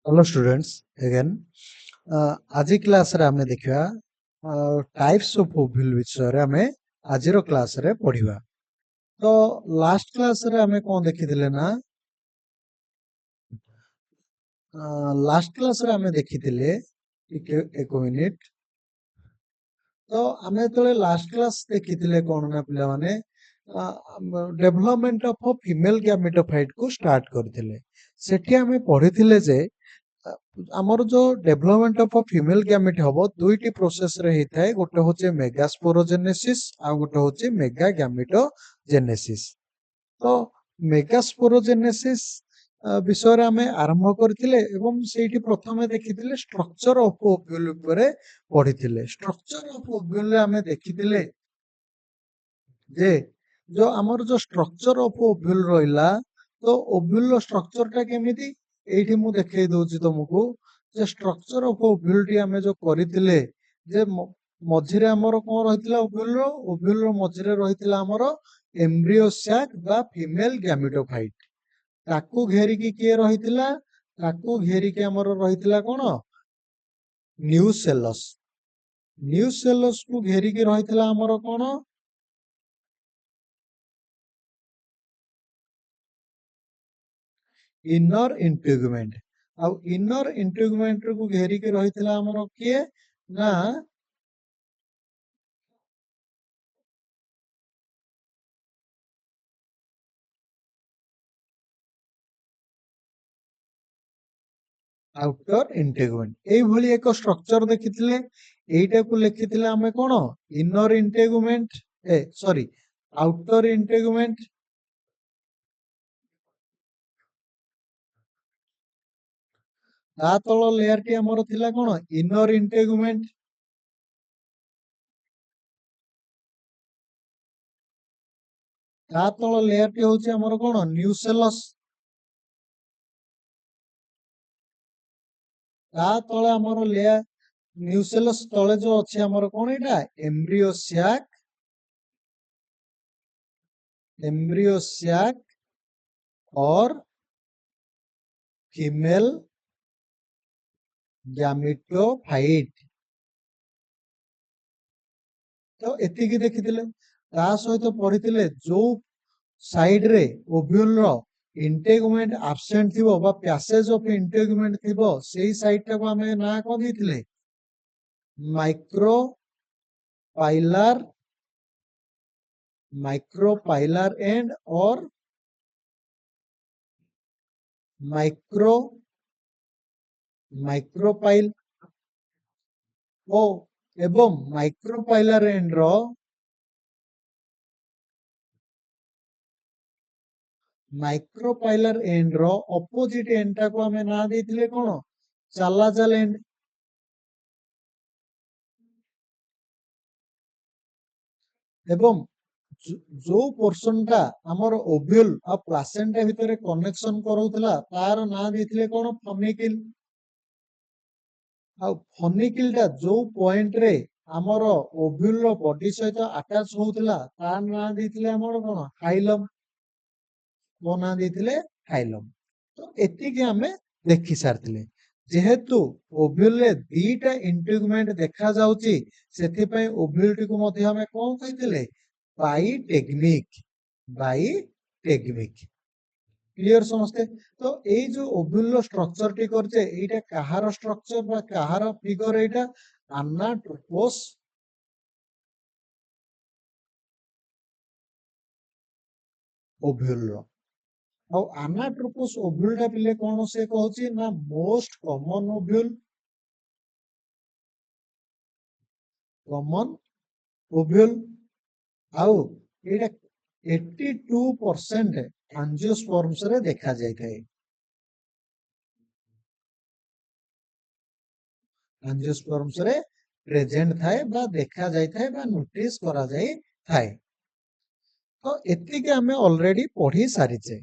Hello students again आज class रे हमें देखिबा टाइप्स ऑफ ओव्यूल विषय रे हमें आज रो क्लास रे पढ़िबा। तो लास्ट क्लास रे हमें कोन देखिथिले ना लास्ट क्लास रे हमें देखिथिले एक मिनिट। तो हमें तले लास्ट क्लास देखिथिले कोन ना पिला माने डेवलपमेंट ऑफ फीमेल गैमेटोफाइट को स्टार्ट करथिले। सेठी हमें पढ़िथिले जे आमर जो डेवलपमेंट ऑफ फीमेल गैमेट हबो दुईटी प्रोसेस रे हेताए गोटे होचे मेगास्पोरोजेनेसिस आ गोटे होचे मेगा गैमेटोजेनेसिस। तो मेगास्पोरोजेनेसिस विषय रे हमें आरंभ करथिले एवं सेठी प्रथमे देखिथिले स्ट्रक्चर ऑफ ओव्यूल उपरे पढ़िथिले। स्ट्रक्चर ऑफ ओव्यूल रे हमें देखिथिले जे जो आमर जो स्ट्रक्चर ऑफ ओव्यूल रहिला तो ओव्यूल रो स्ट्रक्चर टा केमिति एठी मु देखेइ दोछि तुमको जे स्ट्रक्चर ऑफ ओव्यूल टी हमें जो करिथिले जे मझिरे हमर कोन रहितला ओव्यूल रो मझिरे रहितला हमर एम्ब्रियो सैक बा फीमेल गैमेटोफाइट ताकू घेरी की के रहितला ताकू घेरी के हमर रहितला कोन न्यूसेलस को घेरी के रहितला हमर कोन इनर इंटेगुमेंट आ इनर इंटेगुमेंट को घेरी के रहितला हमर के ना आउटर इंटेगुमेंट एई भली एक स्ट्रक्चर देखिथिले एइटा को लिखिथिले हमें कोन inner integument sorry outer integument ता तळ लेयर टी हमर थिला कोन इनर इंटेगुमेंट ता तळ लेयर टी होची हमर कोन न्यूसेलस ता तळे हमर लेयर न्यूसेलस तळे जो अछि हमर कोन एटा एम्ब्रियो सैक और फीमेल गैमेटोफाइट। तो एतिकी देखिथिले ता सहित पढ़िथिले जो साइड रे ओव्यूल रो इंटेगुमेंट एब्सेंट थिबो बा पैसेज ऑफ इंटेगुमेंट थिबो सेही साइड टा को हमें ना को दिथिले माइक्रोपाइलर एंड और माइक्रोपाइल ओ एवं माइक्रोपाइलर एंड रो माइक्रोपाइलर एंड रो ऑपोजिट एंड टा को हमें ना देथिले कोन चालाजाल एंड एवं जो पोर्शन टा हमर ओव्यूल आ प्लासेंटा भितरे कनेक्शन करौतला तार ना देथिले कोन फनिकिल आ फनिकिल टा जो पॉइंट रे हमर ओव्यूल रो बॉडी सहित अटैच होउतला तार ना देथिले हमर कोन हाइलम को ना देथिले हाइलम। तो एति के हमें देखि सारथिले जेहेतु ओव्यूल रे दीटा इंटेगुमेंट देखा जाउची सेथि पय ओव्यूल टी को मध्ये हमें कोन कहितले बाइटेगमिक क्लियर समस्ते। तो एई जो ओव्यूल रो स्ट्रक्चर टी करचे एटा कहार स्ट्रक्चर बा कहार फिगर एटा एनाट्रोपोस ओव्यूल रो और एनाट्रोपोस ओव्यूल टा पिले कोन से कहउची ना मोस्ट कॉमन ओव्यूल आउ एटा 82% एंजियोस्पर्म्स रे देखा जाय थाए। एंजियोस्पर्म्स रे प्रेजेंट थाए बा देखा जाय थाए बा नोटिस करा जाय थाए। तो एति के हमें ऑलरेडी पढ़ी सारिचे।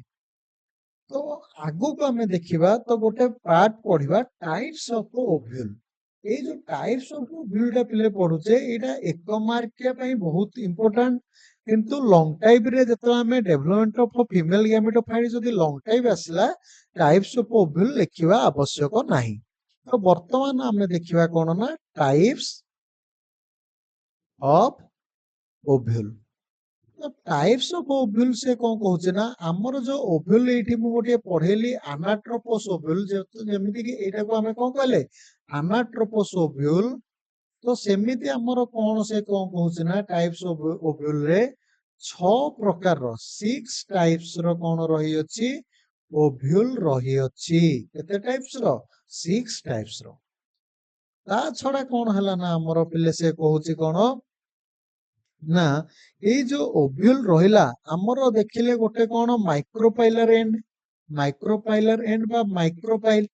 तो आगु को हमें देखिबा तो गोटे पार्ट पढ़िबा टाइप्स ऑफ ओव्यूल। ए जो टाइप्स ऑफ ओव्यूल टा पिले पढुचे एटा एक मार्किया पई बहुत इंपोर्टेंट किंतु लॉन्ग टाइप रे जतले हमें डेवलपमेंट ऑफ फीमेल गैमेटोफाइट जदि लॉन्ग टाइप आसला टाइप्स ऑफ ओव्यूल लिखिबा आवश्यक नाही। तो वर्तमान हमें देखिबा कोन ना टाइप्स ऑफ ओव्यूल। तो टाइप्स ऑफ ओव्यूल से कौन कहूचे ना हमर जो ओव्यूल एठी मु गोटे पढेली अनाट्रोपोस ओव्यूल जेमिति कि एटा को हमें कौन कहले अनाट्रोपोस ओव्यूल। तो सेमिति हमर कोन से कौन कहूचे ना टाइप्स ऑफ ओव्यूल रे 6 प्रकार रो 6 टाइप्स रो कोन रही अछि ओव्यूल रही अछि। केते टाइप्स रो 6 टाइप्स रो। ता छडा कोन हला ना हमर पिले से कहूची कोन ना ए जो ओव्यूल रहिला हमर देखिले गोटे कोन माइक्रोपाइलर एंड बा माइक्रोपाइल।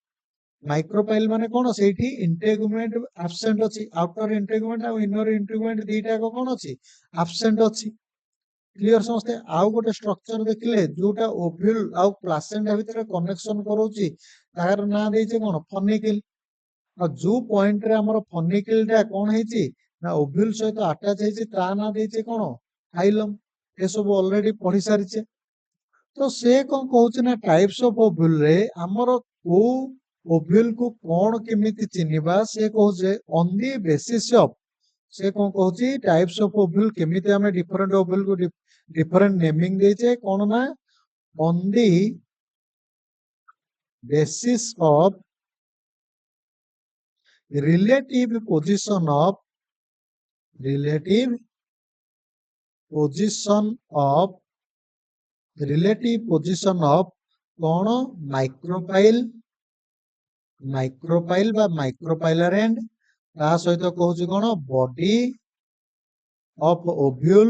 माइक्रोपाइल माने कोन सेठी इंटेगुमेंट एब्सेंट अछि आउटर इंटेगुमेंट आ इनर इंटेगुमेंट दीटा को कोन अछि एब्सेंट अछि। क्लियर समझते आउ गोटे स्ट्रक्चर देखिले जोटा ओव्यूल आउ प्लासेंटा भितर कनेक्शन करूची तार ना देइचे कोन फनिकल। आ जो पॉइंट रे हमर फनिकल टा कोन हेची ना ओव्यूल सहित अटैच हेची ता ना देइचे कोन फाइलम। ए सब ऑलरेडी पढी सारिचे। तो से कोन कहूचे ना टाइप्स ऑफ ओव्यूल रे हमर को ओव्यूल को कोन केमिति चिनिबा से कहूचे ऑन द बेसिस ऑफ से कोन कहूची टाइप्स ऑफ ओव्यूल केमिति हमें डिफरेंट ओव्यूल को डिफरेंट नेमिंग देइचे कोन ना on the basis of relative position of relative position of कौन माइक्रोपाइल बा माइक्रोपाइलर एंड ता सहित कहूची कौन body of ovule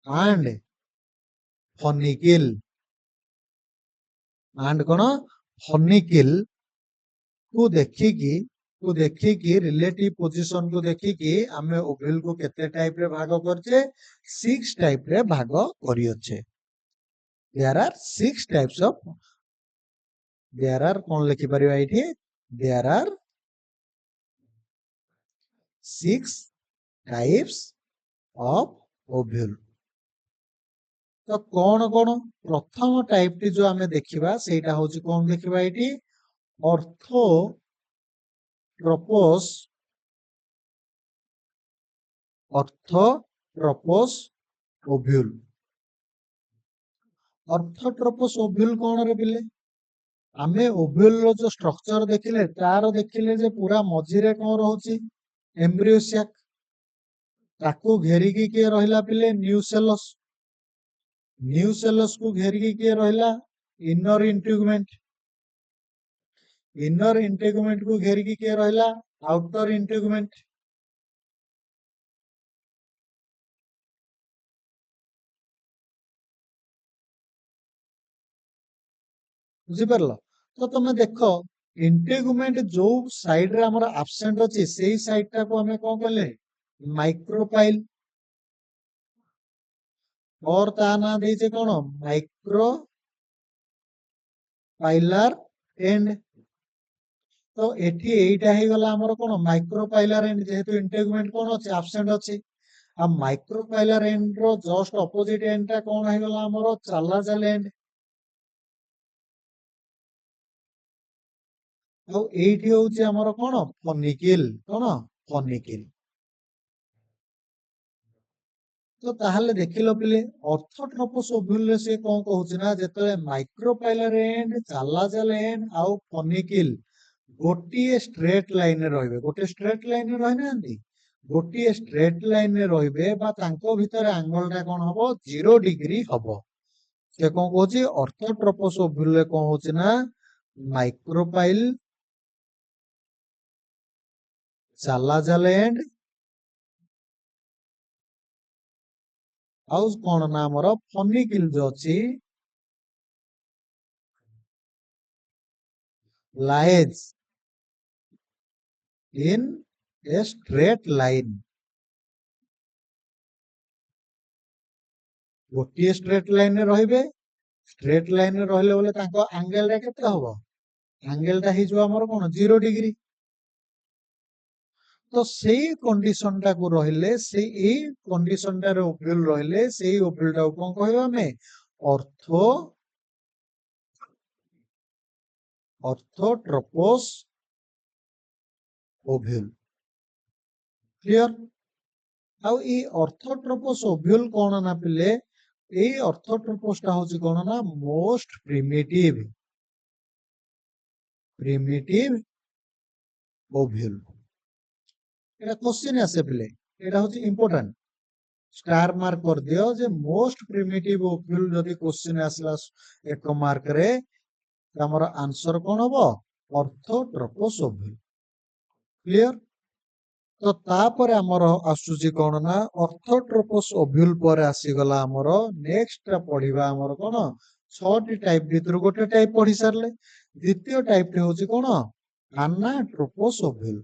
and funicle कौन फनिकल को देखिकी रिलेटिव पोजीशन को देखिकी हमें ओव्यूल को केते टाइप रे भाग करछे 6 टाइप रे भाग करियछे। There are 6 types of there are कोन लिखि परिबा एठी there are 6 types of ovule. तो कौन कौन प्रथम टाइप टी जो हमें देखिबा सेटा होची कोन देखिबा एठी ऑर्थोट्रोपोस ओव्यूल। ऑर्थोट्रोपोस ओव्यूल कौन रे पिले आमे ओव्यूल रो जो स्ट्रक्चर देखिले तार देखिले जे पूरा मझिरे कौन रहउची एम्ब्रियो सैक ताको घेरिकी के रहिला पिले न्यूसेलस को घेरिकी के रहिला इनर इंटेगुमेंट को घेरिकी के रहिला आउटर इंटेगुमेंट। बुझी परलो। तो तुम देखो इंटेगुमेंट जो साइड रे हमर एब्सेंट अछि सेही साइड टा को हमें कोन कहले माइक्रोपाइल और ता ना देइचे कोन माइक्रोपाइलर एंड। तो एठी एइटा हे गला हमर कोन माइक्रोपाइलर एंड जेहेतु इंटेगुमेंट कोन अछि एब्सेंट अछि आ माइक्रोपाइलर एंड रो जस्ट ऑपोजिट एंड टा कोन हे गला हमर चालाजाल एंड। ଆଉ ଏଇଠି ହଉଛି ଆମର କଣ ଫନିକିଲ। तो ताहले देखिलो पिले ऑर्थोट्रोपोस ओव्यूल रे से कोन कहूची ना जेतले माइक्रोपाइलर एंड चालाजाल एंड आउ फनिकिल गोटिए स्ट्रेट लाइन रे रहबे गोटे स्ट्रेट लाइन रे रहना आंती गोटिए स्ट्रेट लाइन रे रहबे बा तांको भितर एंगल टा कोन हबो 0 डिग्री हबो। से कोन कहूची ऑर्थोट्रोपोस ओव्यूल रे कोन होची ना माइक्रोपाइल चालाजाल एंड आउ कौन ना हमर फनिकिल जो अछि lies in a straight line गोटिए स्ट्रेट लाइन रे रहबे स्ट्रेट लाइन रे रहले बोले तांको एंगल रे केते हबो एंगल टा हि जो हमर कोन 0 डिग्री। तो सेई कंडीशन टा को रहिले से ए कंडीशन टा रे ओव्यूल रहिले सेई ओव्यूल टा को कोन कहबा हमें ऑर्थो ऑर्थोट्रोपस ओव्यूल क्लियर आउ ए ऑर्थोट्रोपस ओव्यूल कोन ना पिले ए ऑर्थोट्रोपस टा होची कोन ना मोस्ट प्रिमिटिव ओव्यूल एटा क्वेश्चन आसे पिले एटा होची इंपोर्टेंट स्टार मार्क कर दियो जे मोस्ट प्रिमिटिव ओव्यूल जदि क्वेश्चन आसला एक मार्क रे हमर आंसर कोन हबो ऑर्थोट्रोपस ओव्यूल क्लियर तो तापर हमर आसुची कोन ना ऑर्थोट्रोपस ओव्यूल पर आसी गला हमर नेक्स्ट पढिबा हमर कोन 6 टी टाइप भितर गोटे टाइप पढि सारले द्वितीय टाइप रे होची कोन अनाट्रोपस ओव्यूल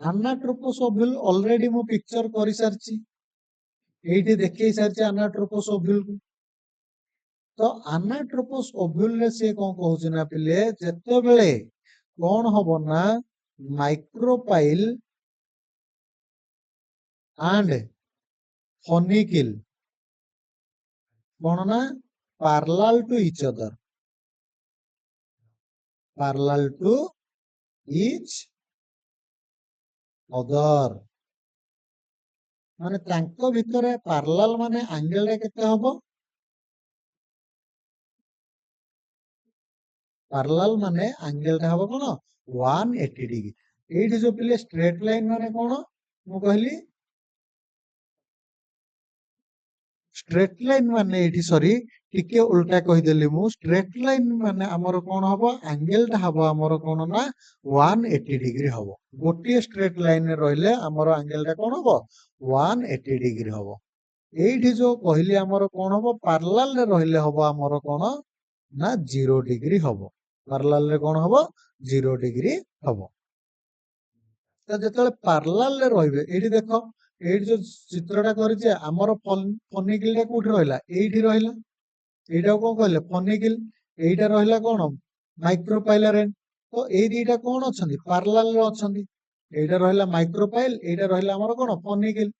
अनाट्रोपस ओव्यूल ऑलरेडी मो पिक्चर करि सारची एठी देखै सारची अनाट्रोपस ओव्यूल को तो अनाट्रोपस ओव्यूल रे से कोन कहउछ ना पिले जत्ते बेले कोन हबो ना माइक्रोपाइल एंड फॉनिकिल कोन ना parallel to each other parallel to each other माने तांको भितरे पैरेलल माने एंगल रे केते हबो पैरेलल माने एंगल रे हबो कोन 180 डिग्री एठी जो पिले स्ट्रेट लाइन माने कोन मु कहली स्ट्रेट लाइन माने एठी सॉरी टिके उल्टा कहि देली मु स्ट्रेट लाइन माने हमर कोन हबो एंगल टा हबो हमर कोन ना 180 डिग्री हबो गोटी स्ट्रेट लाइन रे रहले हमर एंगल टा कोन हबो 180 डिग्री हबो एठी जो कहली हमर कोन हबो पैरेलल रे रहले हबो हमर कोन ना 0 डिग्री हबो पैरेलल रे कोन हबो 0 डिग्री हबो तो जेतले पैरेलल रे रहबे एठी देखो एठी जो चित्रटा करिছে हमर फनिकिल टा कोठी रहला एठी रहला एटा कोन कहले फनिकिल एटा रहला कोन माइक्रोपाइलर एंड तो ए दीटा कोन अछंती पैरेलल रे अछंती एटा रहला माइक्रोपाइल एटा रहला हमर कोन फनिकिल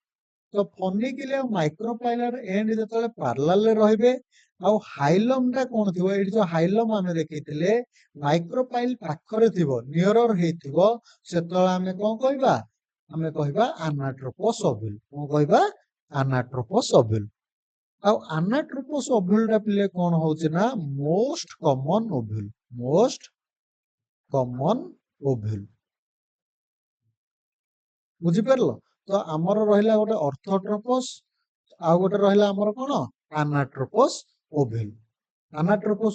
तो फनिकिल आ माइक्रोपाइलर एंड जेतले पैरेलल रे रहबे आ हाइलम टा कोन थिबो एठी जो हाइलम हमें देखैतिले माइक्रोपाइल पाखरे थिबो नियरर हेथिबो सेतला हमें कोन कहबा हमें कहबा अनाट्रोपस ओव्यूल कोन कहबा अनाट्रोपस ओव्यूल आ अनाट्रोपस ओव्यूल टा पिले कोन होउची ना मोस्ट कॉमन ओव्यूल बुझी परलो तो हमर रहला गोटे ऑर्थोट्रोपस आ गोटे रहला हमर कोन अनाट्रोपस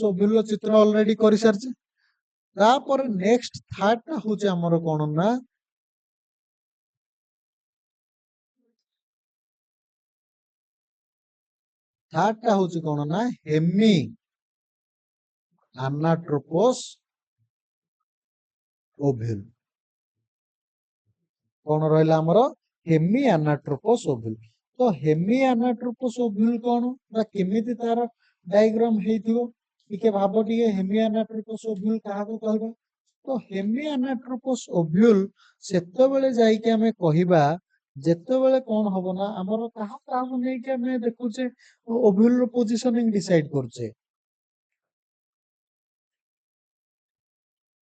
ओव्यूल रो चित्र ऑलरेडी करि सारचे तापर नेक्स्ट थर्ड टा होउची हमर कोन ना थर्ड टा होउची कोन ना हेमी अनाट्रोपस ओव्यूल कोन रहला हमर हेमी अनाट्रोपस ओव्यूल तो हेमी अनाट्रोपस ओव्यूल कोन बा केमिति तार डायग्राम हेथिबो टिके भाबो टिके हेमी अनाट्रोपस ओव्यूल काहा को कहबा तो हेमी अनाट्रोपस ओव्यूल सेतो बेले जाई के हमें कहिबा जेतो बेले कोन हबो ना हमर काहा काहा नै के हमें देखुचे ओव्यूल रो पोजीशनिंग डिसाइड करचे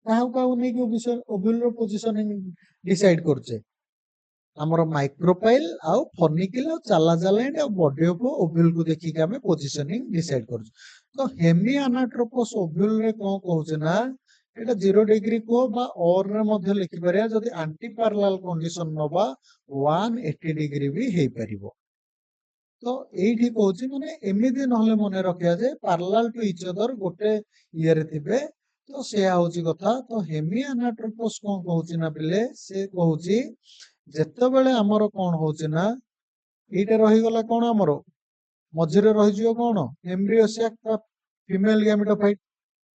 काहा काहा नै के विषय ओव्यूल रो पोजीशनिंग डिसाइड करचे हमर माइक्रोपाइल आ फनिकिल आ चालाजालाइन आ बॉडी ऑफ ओव्यूल को देखि के हमें पोजीशनिंग डिसाइड करछु तो हेमी अनाट्रोपस ओव्यूल रे कोन कहउचे ना एटा 0 डिग्री को बा और रे मध्ये लिखि परिया जदि एंटी पैरेलल कंडीशन नबा 180 डिग्री भी हेई परिबो तो एठी कहउची माने एमिदि नहले मने रखिया जे पैरेलल टू ईच अदर गोटे ईयर थिबे तो से आउची कथा तो हेमी अनाट्रोपस कोन कहउची ना पिले से कहउची जेते बेले हमर कोन होउची ना एटा रहि गला कोन हमर मझिरे रहि जियो कोन एम्ब्रियो सैक का फीमेल गैमेटोफाइट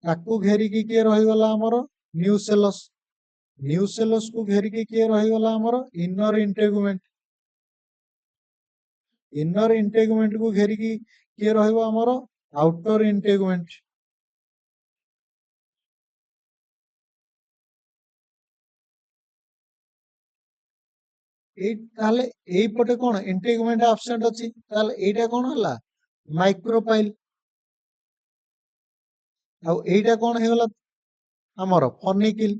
ताकू घेरी की के रहि गला हमर न्यूसेलस को घेरी की के रहि गला हमर इनर इंटेगुमेंट को घेरी की के रहइबो हमर आउटर इंटेगुमेंट पटे कौन इंटेगुमेंट एब्सेंट अछि एटा कौन हला माइक्रोपाइल आउ एटा कौन हे गला हमर फॉर्निकिल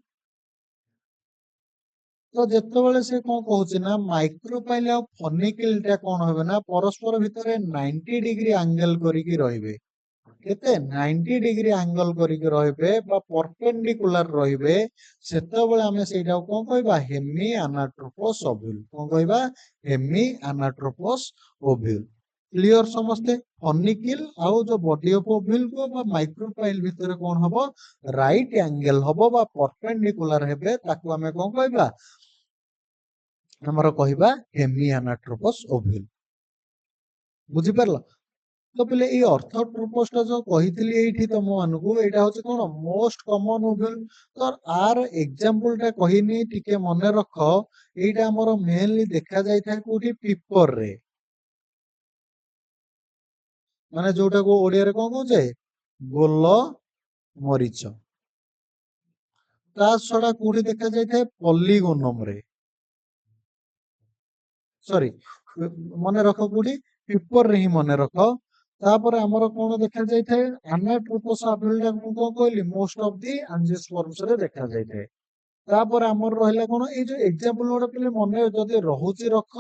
तो जेतेबेले से कौन कहूची ना माइक्रोपाइल आ फॉर्निकिल टा कौन होबे ना परस्पर भितरे 90 डिग्री एंगल करिकि रहिबे केते 90 डिग्री एंगल करिकि रहिबे बा परपेंडिकुलर रहिबे सेतेबेले हमें सेटा कोन कहबा हेमी एनाट्रोपस ओव्यूल कोन कहबा हेमी एनाट्रोपस ओव्यूल क्लियर समस्ते फॉर्निकिल आउ जो बॉडी ऑफ ओव्यूल को बा माइक्रोपाइल भितर कोन हबो राइट एंगल हबो बा परपेंडिकुलर हेबे ताकू हमें कोन कहबा हमर कहबा हेमी एनाट्रोपस ओव्यूल बुझि परला तो पहले ये ऑर्थोट्रोपस जो कहितली एठी तम मानकू एटा होचे कोन मोस्ट कॉमन ओव्यूल तो आर एग्जांपल टा कहिनी टिके मने रख एटा हमर मेनली देखा जाय था कोठी पेपर रे माने जोटा को ओडिया रे कोन कहूचे गोल मरीच ता छडा कोठी देखा जाय था पॉलीगोनम रे सॉरी मने रख कोठी पेपर रे ही मने रख तापर हमर कोन देखा जाय था एनाट्रोपस ओव्यूल टा को कहली मोस्ट ऑफ दी एंजियोस्पर्म्स रे देखा जाय था तापर हमर रहला कोन ए जो एग्जांपल गोटे पले मने जदी रहुची रख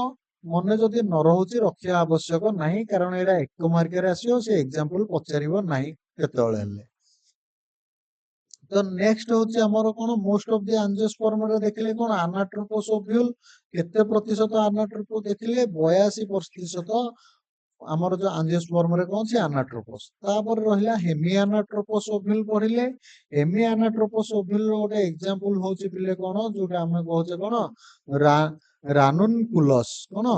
मने जदी न रहुची रखिया आवश्यक नाही कारण एडा एक मार्क रे आसीओ से एग्जांपल पचारिबो नाही केतळे हेले तो नेक्स्ट होची हमर कोन मोस्ट ऑफ द एंजियोस्पर्म रे देखले कोन एनाट्रोपस ओव्यूल केते प्रतिशत एनाट्रोपस देखले 82% हमर जो एंजियोस्पर्म रे कोन छै एनाट्रोपस तापर रहला हेमी एनाट्रोपस ओव्यूल पढिले हेमी एनाट्रोपस ओव्यूल रो गोटे एग्जांपल होची पिले कोन जोटा हमें कहूचे कोन रानुनकुलस कोन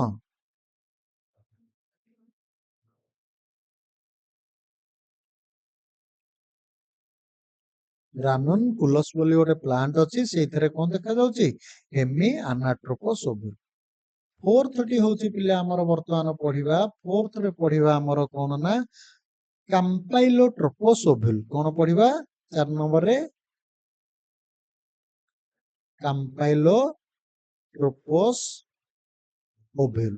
रानुनकुलस बोली गोटे प्लांट अछि सेइथरे कोन देखा जाउची हेमी एनाट्रोपस ओव्यूल फोर्थ टी होची पिले हमर वर्तमान पढिबा फोर्थ रे पढिबा हमर कोन ना कैम्पाइलोट्रोपस ओव्यूल कोन पढिबा 4 नंबर रे कैम्पाइलोट्रोपस ओव्यूल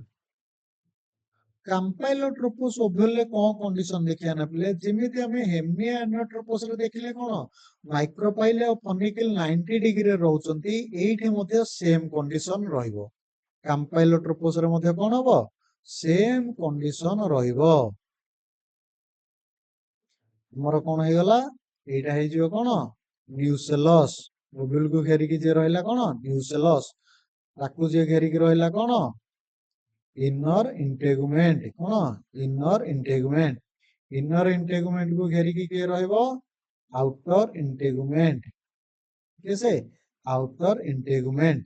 कैम्पाइलोट्रोपस ओव्यूल ले कोन कंडीशन देखिया ना पिले जेमिति हमें हेमी एनाट्रोपस रे देखिले कोन माइक्रोपाइल और फॉर्निकिल 90 डिग्री रे रहउचंती एठी मध्ये सेम कंडीशन रहिबो कैम्पाइलोट्रोपस रे मध्ये कोन हबो सेम कंडीशन रहिबो हमर कोन हे गला एटा हे जिवो कोन न्यूसेलस ओव्यूल को घेरी कि जे रहला कोन न्यूसेलस ताकू जे घेरी कि रहला कोन इनर इंटेगुमेंट कोन इनर इंटेगुमेंट को घेरी कि के रहइबो आउटर इंटेगुमेंट कैसे आउटर इंटेगुमेंट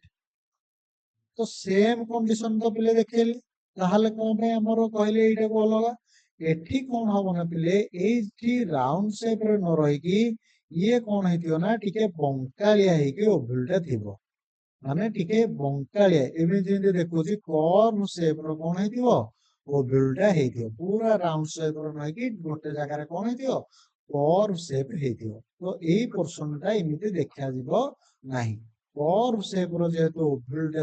तो सेम कंडीशन तो पिले देखिले ताहाले कोन पे हमरो कहले एटा को अलगा एठी कोन हबो ना पिले एठी राउंड शेप रे न रही कि ये कोन हेतियो ना टिके बंकालिया हे कि ओव्यूलटा थिबो माने टिके बंकालिया एमे जेंदे देखोजी कर्व शेप रो कोन हेतियो ओव्यूलटा हेतियो पूरा राउंड शेप रो नै कि गोटे जगह रे कोन हेतियो कर्व शेप हेतियो तो एई पोर्शन टा एमिति देखा जिवो नाही कर्व शेप रो जेतो ओव्यूलटा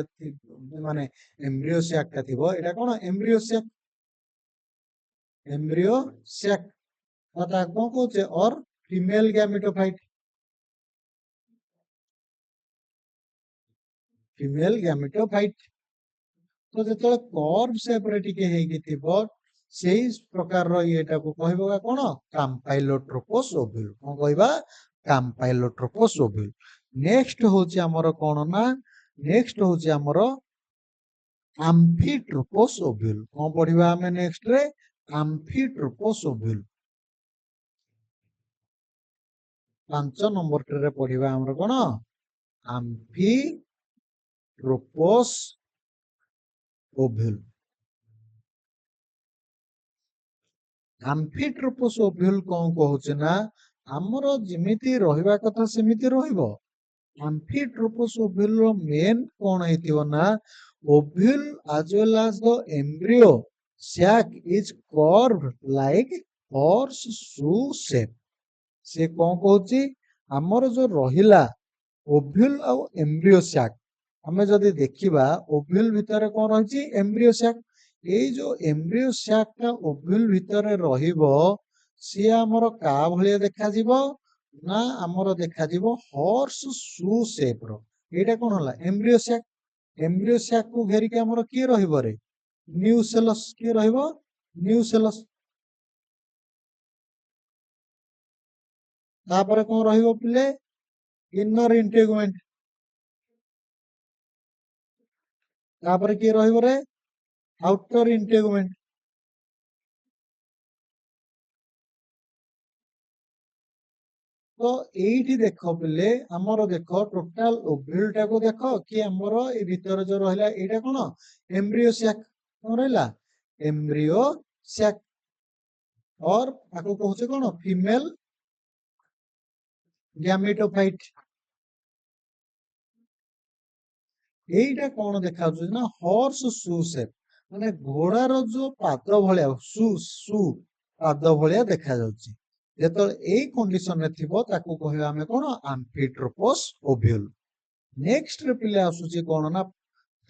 माने एम्ब्रियो सैक टा थिबो एटा कोन एम्ब्रियो सैक पता कोन कहूचे और फीमेल गैमेटोफाइट तो जेतले कर्व शेप रे टिके हेकी थिबो सेही प्रकार रो एटा को कहबो का कोन कैम्पाइलोट्रोपस ओव्यूल कोन कहबा कैम्पाइलोट्रोपस ओव्यूल नेक्स्ट होची हमर कोन ना नेक्स्ट होची हमर एम्फीट्रोपस ओव्यूल कोन पढिबा हमें नेक्स्ट रे एम्फीट्रोपस ओव्यूल 5 नंबर रे पढिबा हमर कोन एम्फीट्रोपस ओव्यूल एम्फीट्रोपस ओव्यूल कोन कहूचे ना हमर जिमिति रहिबा कथा सेमिति रहिबो एम्फीट्रोपस ओव्यूल रो मेन कोन हेतिबो ना ovule as well as the embryo sac is curved like horse shoe shape से कौन कहूची आमर जो रहिला ओव्यूल आ एम्ब्रियो सैक हमें जदि देखिबा ओव्यूल भितर कौन रही एम्ब्रियो सैक ये जो एम्ब्रियो सैक टा ओव्यूल भितर रहिबो सी आमर का भलिया देखा जिवो ना आमर देखा जिवो हॉर्स शू शेप रो एटा कौन होला एम्ब्रियो सैक को घेरिके आमर किए रहिबो रे न्यूसेलस किए रहिबो न्यूसेलस तापर कौन रहिबो पिले इनर इंटेगुमेंट तापर किए रहिबो रे आउटर इंटेगुमेंट तो एठी देखो पिले हमरो देखो टोटल ओव्यूल टा को देखो कि हमरो ए भीतर जो रहला एटा कोन एम्ब्रियो सैक कोन रहला एम्ब्रियो सैक और आको कहउचे कोन फीमेल गैमेटोफाइट एटा कोन देखाउछ ना हॉर्स शू शेप माने घोड़ार जो पाद भलिया शू पाद भलिया देखा जाउची जेतल एई कंडीशन रे थिबो ताको कहबा हमें कोन एम्फिट्रोपस ओव्यूल नेक्स्ट रे पिले आसुची कोन ना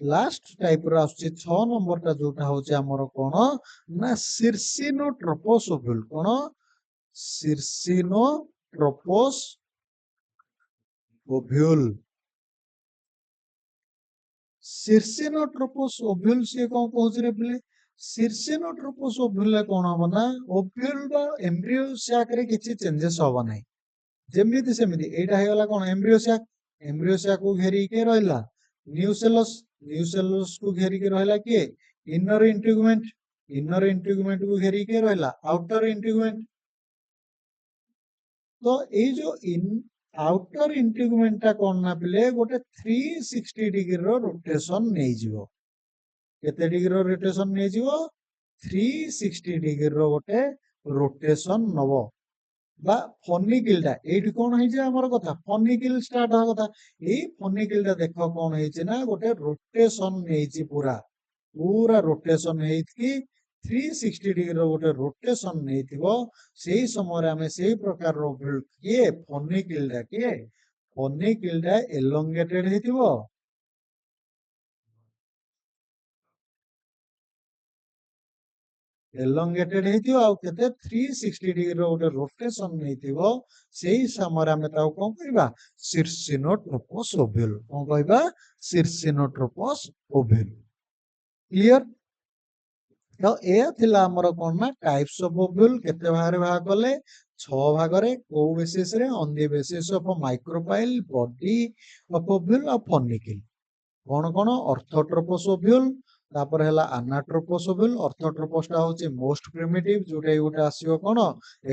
लास्ट टाइप रो आसुची 6 नंबर टा जोटा होचे हमर कोन ना सिरसिनोट्रोपस ओव्यूल कोन सिरसिनोट्रोपस ओव्यूल सिरसिनोट्रोपस ओव्यूल से कौन कहउछ रे पिले सिरसिनोट्रोपस ओव्यूल ले कोन हो ना ओव्यूल बा एम्ब्रियो सैक रे किछि चेंजेस होबा नै जेमिति सेमिति एटा हे गला कोन एम्ब्रियो सैक को घेरी के रहला न्यूसेलस न्यूसेलस को घेरी के रहला के इनर इंटेगुमेंट को घेरी के रहला आउटर इंटेगुमेंट तो ए जो इन आउटर इंटेगुमेंट टा कोन ना पिले गोटे 360 डिग्री रो रोटेशन नै जिवो केते डिग्री रो रोटेशन नै जिवो 360 डिग्री रो गोटे रोटेशन नबो बा फनिकिल टा एठी कोन होई जे हमर कथा फनिकिल स्टार्ट हो कथा ए फनिकिल टा देखो कोन होई जे ना गोटे रोटेशन नै छि पूरा पूरा रोटेशन हेई कि 360 डिग्री रो गोटे रोटेशन नै थिबो सेही समय रे हमें सेही प्रकार रो किए फनिकिल टा एलोंगेटेड हेतिबो एलोंगेटेड हेतिबो आ केते 360 डिग्री रो गोटे रोटेशन नै थिबो सेही समय रे हमें ताऊ कोन कहबा सिरसिनोट्रोपस ओव्यूल कोन कहबा सिरसिनोट्रोपस ओव्यूल क्लियर तो ए थिला हमर कोन ना टाइप्स ऑफ ओव्यूल केते भाग रे भाग कले 6 भाग रे को बेसिस रे on the basis of micropyle body of ovule और फनिकिल कोन कोन ऑर्थोट्रोपस ओव्यूल तापर हैला एनाट्रोपस ओव्यूल ऑर्थोट्रोपस टा होची मोस्ट प्रिमिटिव जोटा गोटे आसीबो कोन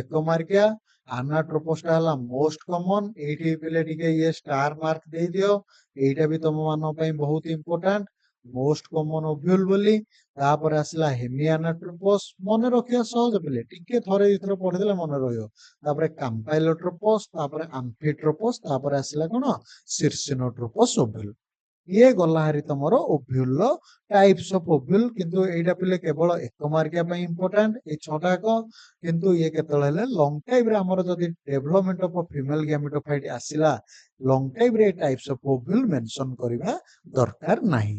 एकमार्किया एनाट्रोपस टा हैला मोस्ट कॉमन एठी पिले टिके ये स्टार मार्क दे दियो एटा भी तुम मानो पई बहुत इंपोर्टेंट मोस्ट कॉमन ओव्यूल बोली तापर आसला हेमियानाट्रोपस मने रखिया सहज पिले टिके थरे इथर पढि देले मने रहियो तापर काम्पाइलोट्रोपस तापर एम्फिट्रोपस तापर आसला कोन सिरसिनोट्रोपस ओव्यूल ये गला हारी तमरो ओव्यूल रो टाइप्स ऑफ ओव्यूल किंतु एटा पिले केवल एक मार्किया पई इंपोर्टेंट ए छटा को किंतु ये केतल हेले लॉन्ग टाइम रे हमरो जदी डेवलपमेंट ऑफ फीमेल गैमेटोफाइट आसिला लॉन्ग टाइम रे टाइप्स ऑफ ओव्यूल मेंशन करबा दरकार नाही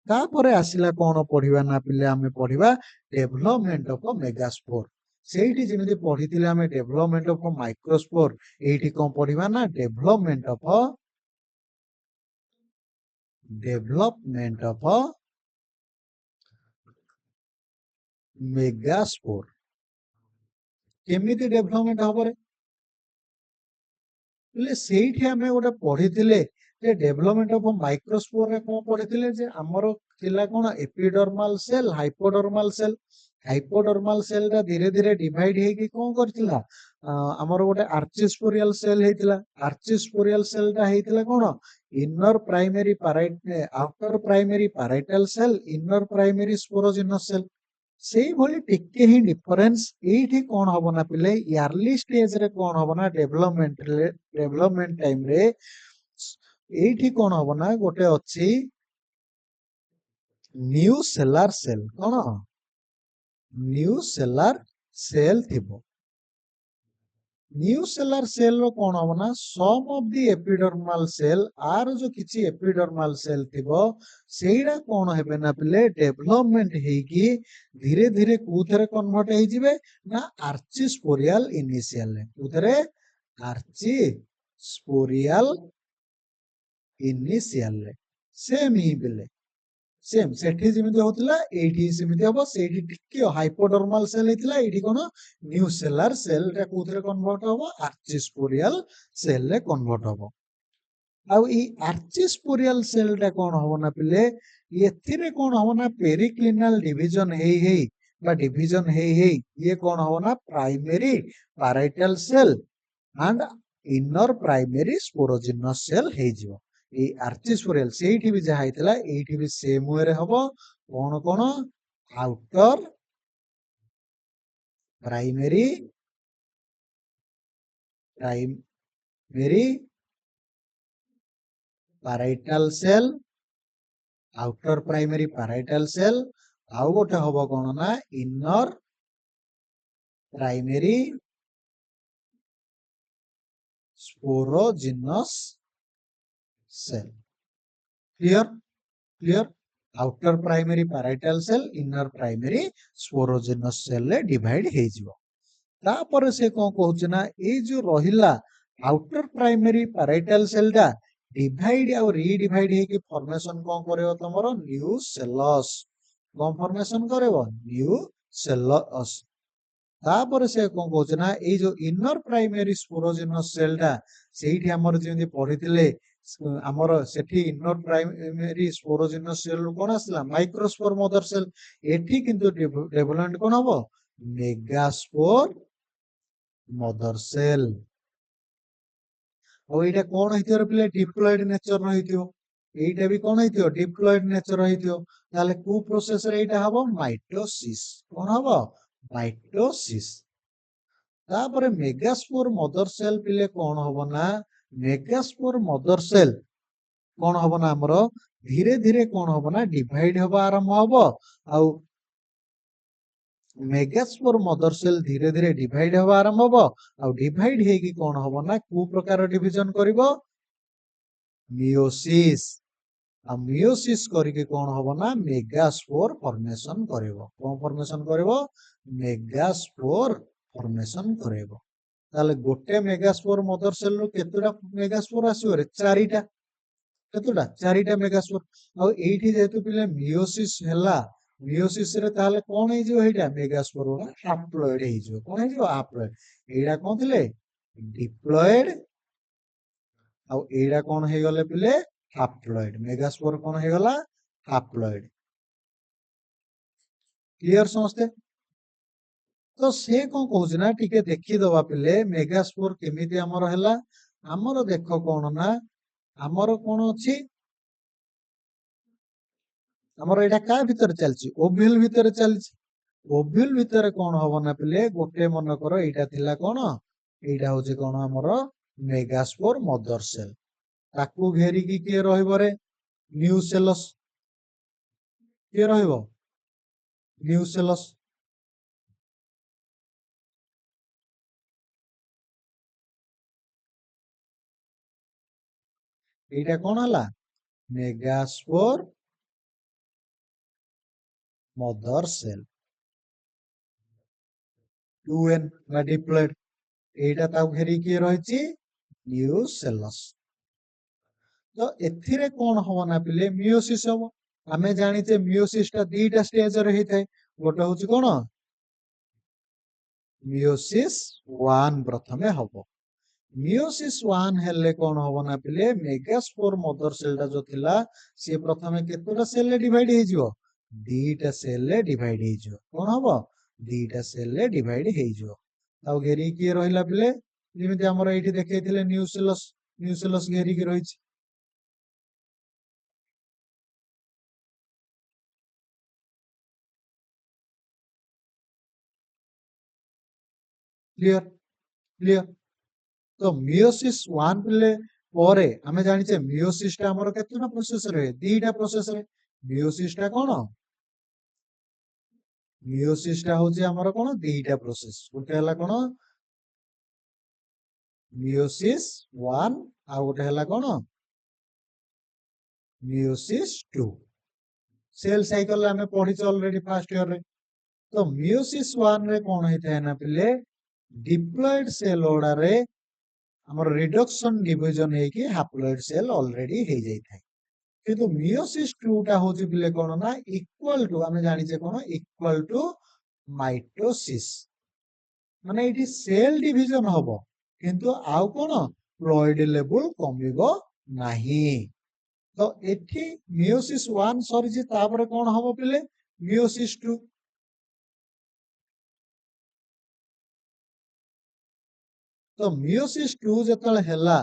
तापरे आसिला कोन पढिबा ना पिले हमें पढिबा डेवलपमेंट ऑफ मेगास्पोर सेठी जेमिति पढिथिले हमें डेवलपमेंट ऑफ माइक्रोस्पोर एठी कोन पढिबा ना डेवलपमेंट ऑफ मेगास्पोर केमिति डेवलपमेंट हबरे ले सेठी हमें गोटे पढिथिले जे डेवलपमेंट ऑफ माइक्रोस्पोर रे कोन पढिथिले जे हमरो थिला कोन एपिडर्मल सेल हाइपोडर्मल सेल ता धीरे धीरे डिवाइड हे कि कोन करथिला हमरो गोटे आर्चिस्पोरियल सेल हेतिला आर्चिस्पोरियल सेल ता हेतिला कोन inner primary parietal outer primary parietal cell inner primary sporogenous cell सेही भली टिके ही डिफरेंस एठी कोन हबो ना पिले अर्ली स्टेज रे कोन हबो ना डेवलपमेंट टाइम रे एठी कोन हबो ना गोटे अछि न्यू सेलर सेल कोन न्यू सेलर सेल थिबो न्यू सेलर सेल रो कोन हो ना some of the epidermal cell आर जो किछि एपिडर्मल सेल थिबो सेइडा कोन हेबे ना पिले डेवलपमेंट हेकी धीरे धीरे कोथरे कन्वर्ट हे जिवे ना आर्चिस्पोरियल इनिशियल कोथरे आर्चिस्पोरियल इनिशियल सेम ही बिले सेम सेठी जेमिति होतला एठी सेमिति हबो सेठी टिके हाइपोडर्मल सेल हेतला एठी कोन न्यू सेलर सेल रे कोथरे कन्वर्ट हबो आर्चिस्पोरियल सेल रे कन्वर्ट हबो आउ ई आर्चिस्पोरियल सेल रे कोन हबो ना पिले एथिरे कोन हबो ना पेरिक्लिनल डिवीजन हेई बा डिवीजन हेई ये कोन हबो ना primary parietal cell and inner primary sporogenous cell हेई जिवो এই আর্চিস্পোরিয়াল সেইটি भी যাহা হইতলা এইটি भी সেম ওয়ে রে হবো কোন কোন outer primary parietal cell outer primary parietal cell आउ गोटे हबो कोन ना inner primary sporogenous cell clear clear outer primary parietal cell inner primary sporogenous cell ले डिवाइड हे जिवो तापर से कोन कहउछ ना ए जो रहिला आउटर प्राइमरी पैराइटल सेल दा डिवाइड और रीडिवाइड हे की फॉर्मेशन कोन करयो तमरो न्यू सेलस कोन फॉर्मेशन करयो न्यू सेलस तापर से कोन कहउछ ना ए जो इनर प्राइमरी स्पोरोजिनस सेल दा सेठी हमर जेंति पढिथिले हमर सेठी इनर प्राइमरी स्पोरोजिनस सेल कोन आसला माइक्रोस्पोर मदर सेल एठी किंतु डेवलपमेंट कोन हबो मेगास्पोर मदर सेल और एटा कोन हितियो पिले डिप्लॉयड नेचर रहितियो एटा भी कोन हितियो डिप्लॉयड नेचर रहितियो ताले को प्रोसेस रे एटा हबो माइटोसिस कोन हबो माइटोसिस तापरे मेगास्पोर मदर सेल पिले कोन हबो ना मेगास्पोर मदर सेल कोन हबो ना हमरो धीरे धीरे कोन हबो ना डिवाइड हबा आरंभ हबो आ मेगास्पोर मदर सेल धीरे धीरे डिवाइड हबा आरंभ हबो आ डिवाइड हेकी कोन हबो ना को प्रकार डिवीजन करिवो मियोसिस आ मियोसिस करिके कोन हबो ना मेगास्पोर फॉर्मेशन करिवो कोन फॉर्मेशन करिवो मेगास्पोर फॉर्मेशन करिवो ताले गोटे megaspore mother cell row केतुडा megaspore आसीओ रे चारिटा केतुडा चारिटा मेगास्पोर आ एठी जेतु पिले मियोसिस हैला मियोसिस रे ताले कोन हे जो हेटा मेगास्पोर रो हैप्लॉइड हे जो कोन हे जो हैप्लॉइड एडा कोन थिले डिप्लॉइड आ एडा कोन हे गले पिले हैप्लॉइड मेगास्पोर कोन हे गला हैप्लॉइड क्लियर समझते तो से कोन कहउछ ना टिके देखि दबा पिले मेगास्पोर केमिति हमर हैला हमर देखो कोन ना हमर कोन अछि हमर एटा का भीतर चलछि ओव्यूल भीतर चलछि ओव्यूल भीतर कोन हबो ना पिले गोटे मन करो एटा थिला कोन एटा होछि कोन हमर मेगास्पोर मदर सेल ताकू घेरी की के रहइबो रे न्यू सेलस के रहइबो न्यू सेलस एटा कोन हला मेगास्पोर मदर सेल 2n बा डिप्लॉइड एटा ताऊ घेरी के रहिछि न्यू सेलस तो एथिरे कोन हबो ना पिले मियोसिस हबो हमें जानिते मियोसिस ता दीटा स्टेज रे हेतै गोटे होछि कोन मियोसिस 1 प्रथमे हबो मियोसिस 1 हेले कोन हबो ना पिले मेगास्पोर मदर सेल ता जो थिला से प्रथमे केतोटा सेल रे डिवाइड हे जिवो दीटा सेल रे डिवाइड हे जिवो कोन हबो दीटा सेल रे डिवाइड हे जिवो ताऊ घेरी के रहिला पिले जेमिति हमर एठी देखैथिले न्यूसेलस घेरी के रहिछि क्लियर क्लियर तो मियोसिस 1 पिले परे हमें जानि छे मियोसिस ता हमर केतना प्रोसेस रे दीटा प्रोसेस रे मियोसिस ता कोन ମିଓସିସ୍ ଟା ହଉଛି ଆମର କଣ ଦିଟା ପ୍ରୋସେସ, ଗୋଟେ ହେଲା କଣ ମିଓସିସ୍ 1 ଆଉ ଗୋଟେ ହେଲା କଣ ମିଓସିସ୍ 2। ସେଲ୍ ସାଇକେଲ ଆମେ ପଢିଛୁ ଅଲରେଡି ଫାର୍ଷ୍ଟ ଇୟର ରେ। ତ ମିଓସିସ୍ 1 ରେ କଣ ହେଇଥାଏ ନା ପିଲେ, ଡିପ୍ଲଏଡ୍ ସେଲ୍ ଗୁଡାରେ ଆମର ରିଡକ୍ସନ ଡିଭିଜନ ହେଇକି ହାପ୍ଲଏଡ୍ ସେଲ୍ ଅଲରେଡି ହେଇଯାଇଥାଏ। କିନ୍ତୁ ମିଓସିସ୍ 2 ଟା ହଉଛି ପିଲେ କଣ ନା ଇକ୍ୱାଲ ଟୁ, ଆମେ ଜାଣିଛେ କଣ ଇକ୍ୱାଲ ଟୁ ମାଇଟୋସିସ୍। ମାନେ ଏଠି ସେଲ୍ ଡିଭିଜନ ହବ କିନ୍ତୁ ଆଉ କଣ ପ୍ଲଏଡ୍ ଲେବୁଲ କମିବ ନାହିଁ। ତ ଏଠି ମିଓସିସ୍ 1 ସରିଛି, ତାପରେ କଣ ହବ ପିଲେ ମିଓସିସ୍ 2। ତ ମିଓସିସ୍ 2 ଯେତେବେଳେ ହେଲା,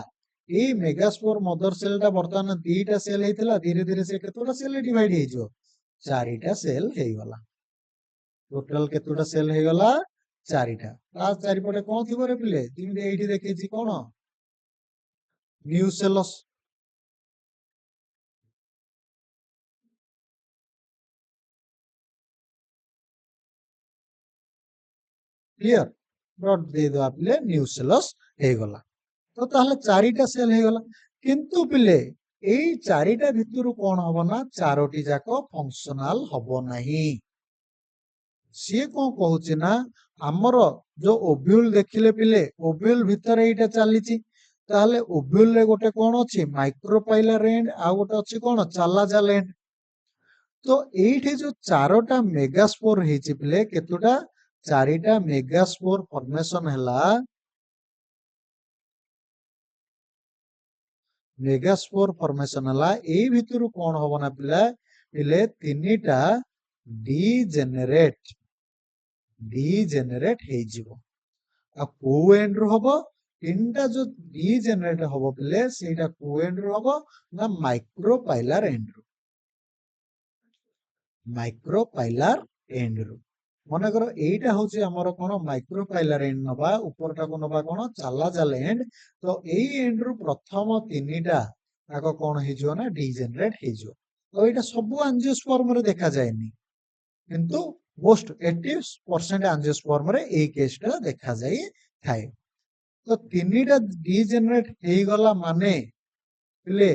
ଏଇ ମେଗାସ୍ପୋର ମଦର ସେଲ୍ ଟା ବର୍ତ୍ତମାନ ଦିଟା ସେଲ୍ ହେଇଥିଲା, ଧୀରେ ଧୀରେ ସେ କେତେଟା ସେଲ୍ ଡିଭାଇଡ ହେଇଯିବ, 4ଟା ସେଲ୍ ହେଇଗଲା। ଟୋଟାଲ କେତେଟା ସେଲ୍ ହେଇଗଲା, 4ଟା। ତା ଚାରିପଟେ କଣ ଥିବ ରେ ପିଲେ, ଯେମିତି ଏଇଠି ଦେଖେଇଛି କଣ ନ୍ୟୁସେଲସ୍। କ୍ଲିୟର, ଡଟ୍ ଦେଇଦବା ପିଲେ ନ୍ୟୁସେଲସ୍ ହେଇଗଲା। ତ ତାହେଲେ 4ଟା ସେଲ୍ ହେଇଗଲା। କିନ୍ତୁ ପିଲେ ଏଇ 4ଟା ଭିତରୁ କଣ ହବ ନା 4ଟି ଯାକ ଫଙ୍କସନାଲ ହବ ନାହିଁ। ସିଏ କଣ କହୁଛି ନା ଆମର ଯୋଉ ଓଭ୍ୟୁଲ ଦେଖିଲେ ପିଲେ, ଓଭ୍ୟୁଲ ଭିତରେ ଏଇଟା ଚାଲିଛି, ତାହେଲେ ଓଭ୍ୟୁଲ ରେ ଗୋଟେ କଣ ଅଛି ମାଇକ୍ରୋପାଇଲାର ଏଣ୍ଡ, ଆଉ ଗୋଟେ ଅଛି କଣ ଚାଲାଜାଲ ଏଣ୍ଡ। ତ ଏଇଠି ଯୋଉ 4ଟା ମେଗାସ୍ପୋର ହେଇଛି ପିଲେ, କେତେଟା 4ଟା ମେଗାସ୍ପୋର ଫର୍ମେସନ ହେଲା। ମେଗାସ୍ପୋର ଫର୍ମେସନ ହେଲା, ଏଇ ଭିତରୁ କଣ ହବ ନା ପିଲା ପିଲେ 3ଟା ଡିଜେନେରେଟ ହେଇଯିବ। ଆଉ କୋଉ ଏଣ୍ଡ ରୁ ହବ, 3ଟା ଯୋଉ ଡିଜେନେରେଟ ହବ ପିଲେ, ସେଇଟା କୋଉ ଏଣ୍ଡ ରୁ ହବ ନା ମାଇକ୍ରୋପାଇଲାର ଏଣ୍ଡ ରୁ। ମାଇକ୍ରୋପାଇଲାର ଏଣ୍ଡ ରୁ। ମନେକର ଏଇଟା ହଉଛି ଆମର କଣ ମାଇକ୍ରୋପାଇଲାର ଏଣ୍ଡ ନବା, ଉପରଟାକୁ ନବା କଣ ଚାଲାଜାଲ ଏଣ୍ଡ। ତ ଏଇ ଏଣ୍ଡ ରୁ ପ୍ରଥମ 3ଟା ଆଗ କଣ ହେଇଯିବ ନା ଡିଜେନେରେଟ ହେଇଯିବ। ଆଉ ଏଇଟା ସବୁ ଆଞ୍ଜିଓସ୍ପର୍ମରେ ଦେଖାଯାଏନି, କିନ୍ତୁ ମୋଷ୍ଟ 80% ଆଞ୍ଜିଓସ୍ପର୍ମରେ ଏଇ କେସଟା ଦେଖାଯାଇଥାଏ। ତ 3ଟା ଡିଜେନେରେଟ ହେଇଗଲା ମାନେ ପିଲେ,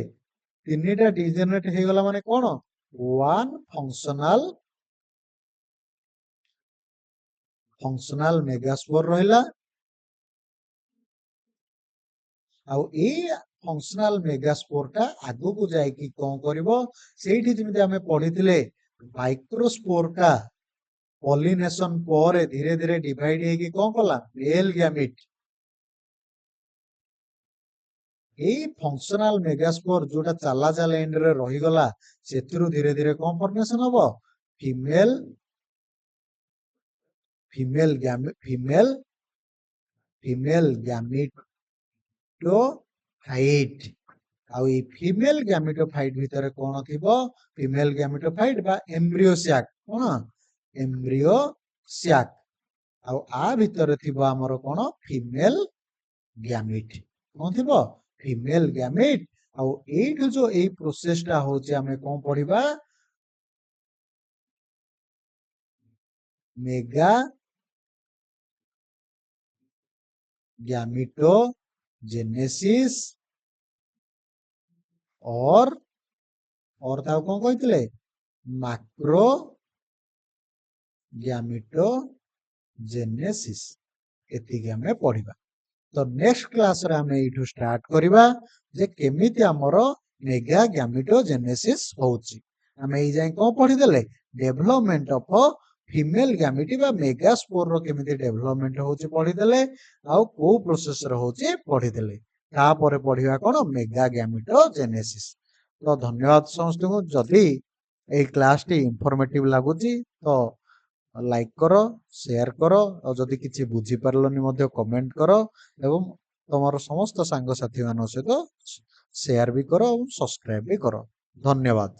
3ଟା ଡିଜେନେରେଟ ହେଇଗଲା ମାନେ କଣ, 1 ଫଙ୍କସନାଲ ମେଗାସ୍ପୋର ରହିଲା। ଆଉ ଏଇ ଫଙ୍କସନାଲ ମେଗାସ୍ପୋରଟା ଆଗକୁ ଯାଇକି କଣ କରିବ, ସେଇଠି ଯେମିତି ଆମେ ପଢିଥିଲେ ମାଇକ୍ରୋସ୍ପୋରଟା ପଲିନେସନ ପରେ ଧୀରେ ଧୀରେ ଡିଭାଇଡ ହେଇକି କଣ କଲା ମେଲ ଗ୍ୟାମିଟ। ଏଇ ଫଙ୍କସନାଲ ମେଗାସ୍ପୋର ଯୋଉଟା ଚାଲାଜାଲ ଏଣ୍ଡରେ ରହିଗଲା, ସେଥିରୁ ଧୀରେ ଧୀରେ କଣ ଫର୍ମେସନ ହବ, ଫିମେଲ ଗ୍ୟାମିଟୋଫାଇଟ। ଆଉ ଏଇ ଫିମେଲ ଗ୍ୟାମିଟୋଫାଇଟ ଭିତରେ କଣ ଥିବ, ଫିମେଲ ଗ୍ୟାମିଟୋଫାଇଟ ବା ଏମ୍ବ୍ରିଓ ସ୍ୟାକ, କଣ ଏମ୍ବ୍ରିଓ ସ୍ୟାକ। ଆଉ ଆ ଭିତରେ ଥିବ ଆମର କଣ ଫିମେଲ ଗ୍ୟାମିଟ। କଣ ଥିବ ଫିମେଲ ଗ୍ୟାମିଟ। ଆଉ ଏଇଠୁ ଯୋଉ ଏଇ ପ୍ରୋସେସଟା ହଉଛି, ଆମେ କଣ ପଢିବା मेगा गैमिटोजेनेसिस और ताऊ कौन कहते मैक्रो गैमिटोजेनेसिस। एतिकी हमें पढ़िबा। तो नेक्स्ट क्लास रे हमें इठू स्टार्ट करिबा जे केमिति हमरो मेगा गैमिटोजेनेसिस होउची। हमें ई जाय को पढ़ी देले डेवलपमेंट ऑफ फीमेल गैमिटी बा मेगास्पोर रो केमिति डेवलपमेंट होउची पढ़ी देले, आउ को प्रोसेस रो होउची पढ़ी देले। ता परे पढ़िबा कोन मेगा गैमिटोजेनेसिस। तो धन्यवाद समस्त को। जदि ए क्लास टी इंफॉर्मेटिव लागुची तो लाइक करो, शेयर करो, और जदि किछि बुझी परलोनी मध्य कमेंट करो, एवं तुम्हारो समस्त सांग साथी मानक सहित शेयर भी करो और सब्सक्राइब भी करो। धन्यवाद।